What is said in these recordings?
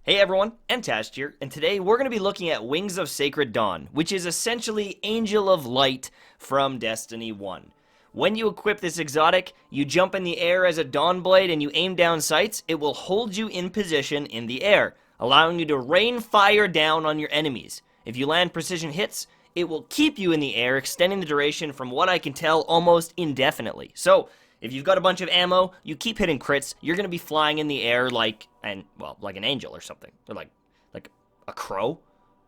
Hey everyone, Mtashed here, and today we're going to be looking at Wings of Sacred Dawn, which is essentially Angel of Light from Destiny 1. When you equip this exotic, you jump in the air as a Dawnblade and you aim down sights, it will hold you in position in the air, allowing you to rain fire down on your enemies. If you land precision hits, it will keep you in the air, extending the duration from what I can tell almost indefinitely. So, if you've got a bunch of ammo, you keep hitting crits, you're going to be flying in the air like an angel or something. Or like a crow?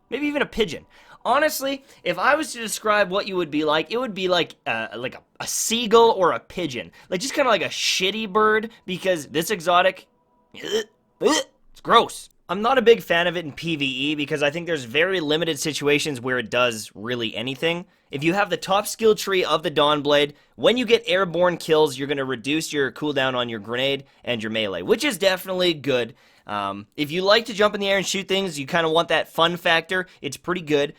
Maybe even a pigeon. Honestly, if I was to describe what you would be like, it would be like a seagull or a pigeon. Like just kind of like a shitty bird, because this exotic, it's gross. I'm not a big fan of it in PvE because I think there's very limited situations where it does really anything. If you have the top skill tree of the Dawnblade, when you get airborne kills, you're going to reduce your cooldown on your grenade and your melee, which is definitely good. If you like to jump in the air and shoot things, you kind of want that fun factor, it's pretty good.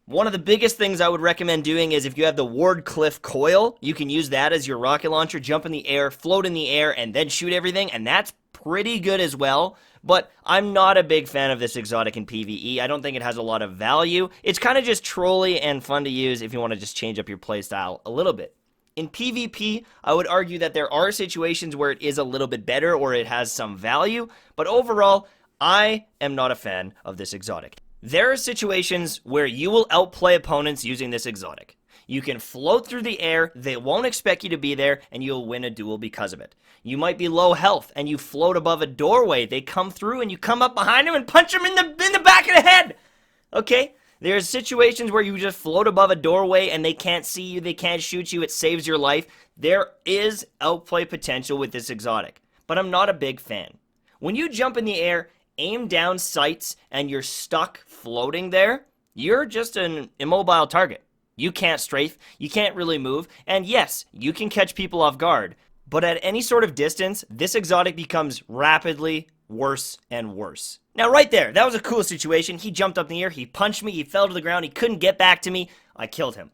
One of the biggest things I would recommend doing is if you have the Wardcliff coil, you can use that as your rocket launcher, jump in the air, float in the air, and then shoot everything, and that's pretty good as well. But I'm not a big fan of this exotic in PvE. I don't think it has a lot of value. It's kind of just trolly and fun to use if you want to just change up your playstyle a little bit. In PvP, I would argue that there are situations where it is a little bit better or it has some value, but overall, I am not a fan of this exotic. There are situations where you will outplay opponents using this exotic. You can float through the air, they won't expect you to be there, and you'll win a duel because of it. You might be low health, and you float above a doorway, they come through, and you come up behind them and punch them in the back of the head! Okay? There's situations where you just float above a doorway, and they can't see you, they can't shoot you, it saves your life. There is outplay potential with this exotic, but I'm not a big fan. When you jump in the air, aim down sights, and you're stuck floating there, you're just an immobile target. You can't strafe, you can't really move, and yes, you can catch people off guard, but at any sort of distance, this exotic becomes rapidly worse and worse. Now right there, that was a cool situation. He jumped up in the air, he punched me, he fell to the ground, he couldn't get back to me, I killed him.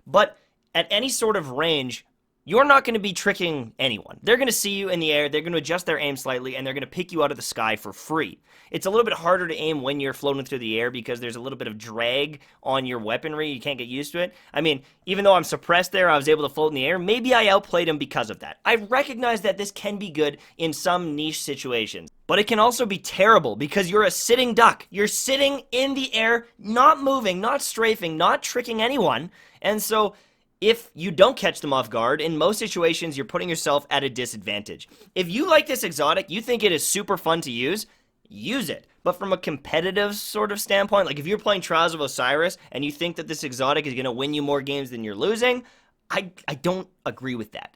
But at any sort of range, you're not going to be tricking anyone. They're going to see you in the air, they're going to adjust their aim slightly, and they're going to pick you out of the sky for free. It's a little bit harder to aim when you're floating through the air because there's a little bit of drag on your weaponry. You can't get used to it. I mean, even though I'm suppressed there, I was able to float in the air. Maybe I outplayed him because of that. I recognize that this can be good in some niche situations, but it can also be terrible because you're a sitting duck. You're sitting in the air, not moving, not strafing, not tricking anyone, and so if you don't catch them off guard, in most situations, you're putting yourself at a disadvantage. If you like this exotic, you think it is super fun to use it. But from a competitive sort of standpoint, like if you're playing Trials of Osiris and you think that this exotic is going to win you more games than you're losing, I don't agree with that.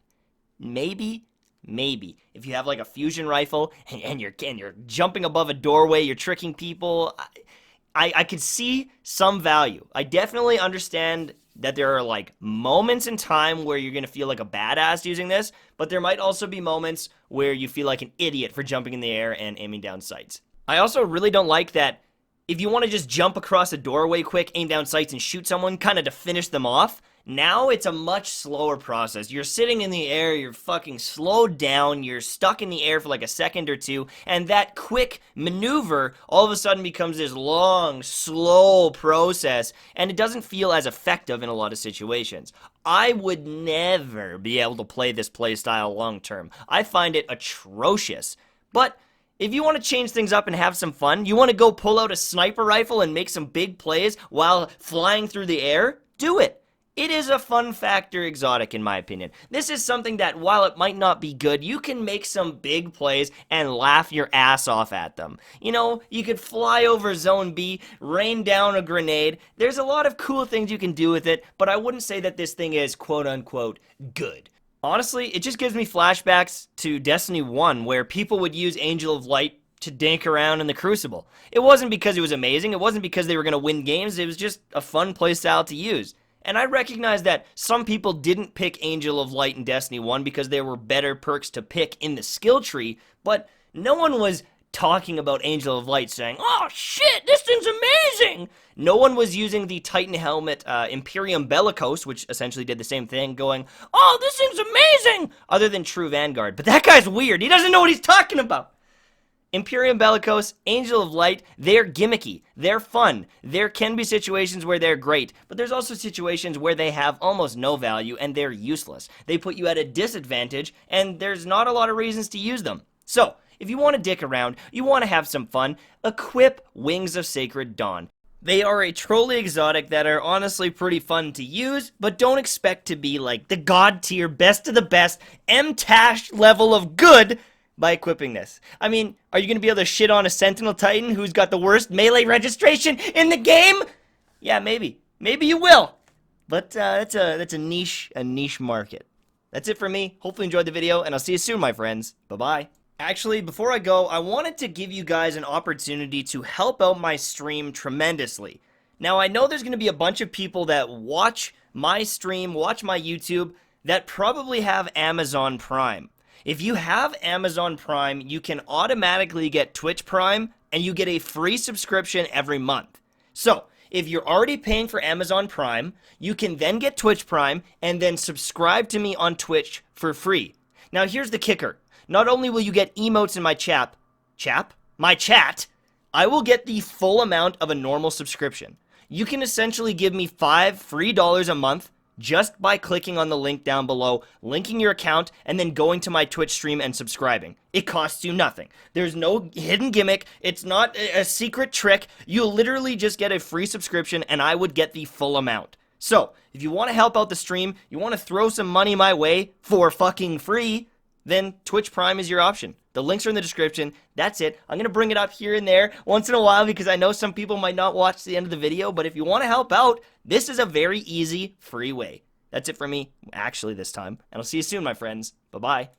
Maybe. If you have like a fusion rifle and you're jumping above a doorway, you're tricking people, I could see some value. I definitely understand that there are like moments in time where you're going to feel like a badass using this, but there might also be moments where you feel like an idiot for jumping in the air and aiming down sights. I also really don't like that if you want to just jump across a doorway quick, aim down sights, and shoot someone kind of to finish them off, now it's a much slower process. You're sitting in the air, you're fucking slowed down, you're stuck in the air for like a second or two, and that quick maneuver all of a sudden becomes this long, slow process, and it doesn't feel as effective in a lot of situations. I would never be able to play this playstyle long term. I find it atrocious. But if you want to change things up and have some fun, you want to go pull out a sniper rifle and make some big plays while flying through the air, do it. It is a fun factor exotic in my opinion. This is something that while it might not be good, you can make some big plays and laugh your ass off at them. You know, you could fly over Zone B, rain down a grenade. There's a lot of cool things you can do with it, but I wouldn't say that this thing is quote unquote good. Honestly, it just gives me flashbacks to Destiny 1 where people would use Angel of Light to dink around in the Crucible. It wasn't because it was amazing, it wasn't because they were going to win games, it was just a fun playstyle to use. And I recognize that some people didn't pick Angel of Light in Destiny 1 because there were better perks to pick in the skill tree, but no one was talking about Angel of Light saying, "Oh shit, this thing's amazing!" No one was using the Titan helmet Imperium Bellicose, which essentially did the same thing, going, "Oh, this thing's amazing!" other than True Vanguard. But that guy's weird. He doesn't know what he's talking about. Imperium Bellicose, Angel of Light, they're gimmicky, they're fun. There can be situations where they're great, but there's also situations where they have almost no value and they're useless. They put you at a disadvantage and there's not a lot of reasons to use them. So, if you want to dick around, you want to have some fun, equip Wings of Sacred Dawn. They are a trolley exotic that are honestly pretty fun to use, but don't expect to be like the god tier, best of the best, Mtashed level of good by equipping this. I mean, are you going to be able to shit on a Sentinel Titan who's got the worst melee registration in the game? Yeah, maybe. Maybe you will. But that's a niche market. That's it for me. Hopefully you enjoyed the video, and I'll see you soon, my friends. Bye-bye. Actually, before I go, I wanted to give you guys an opportunity to help out my stream tremendously. Now, I know there's going to be a bunch of people that watch my stream, watch my YouTube, that probably have Amazon Prime. If you have Amazon Prime, you can automatically get Twitch Prime, and you get a free subscription every month. So, if you're already paying for Amazon Prime, you can then get Twitch Prime, and then subscribe to me on Twitch for free. Now, here's the kicker. Not only will you get emotes in my chat, I will get the full amount of a normal subscription. You can essentially give me $5 free a month just by clicking on the link down below, linking your account, and then going to my Twitch stream and subscribing. It costs you nothing. There's no hidden gimmick. It's not a secret trick. You literally just get a free subscription, and I would get the full amount. So, if you want to help out the stream, you want to throw some money my way for fucking free, then Twitch Prime is your option. The links are in the description. That's it. I'm going to bring it up here and there once in a while because I know some people might not watch the end of the video, but if you want to help out, this is a very easy, free way. That's it for me, actually this time, and I'll see you soon, my friends. Bye-bye.